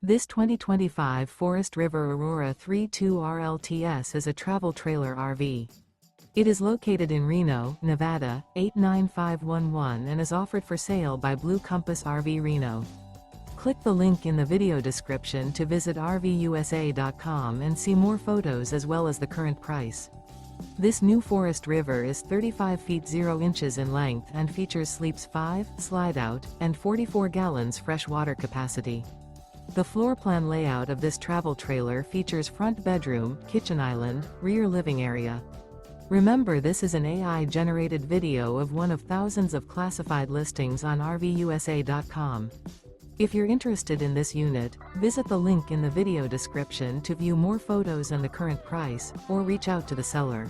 This 2025 Forest River Aurora 3.2 RLTS is a travel trailer RV. It is located in Reno, Nevada, 89511 and is offered for sale by Blue Compass RV Reno. Click the link in the video description to visit RVUSA.com and see more photos as well as the current price. This new Forest River is 35 feet 0 inches in length and features sleeps 5, slide-out, and 44 gallons fresh water capacity. The floor plan layout of this travel trailer features front bedroom, kitchen island, rear living area. Remember, this is an AI-generated video of one of thousands of classified listings on RVUSA.com. If you're interested in this unit, visit the link in the video description to view more photos and the current price, or reach out to the seller.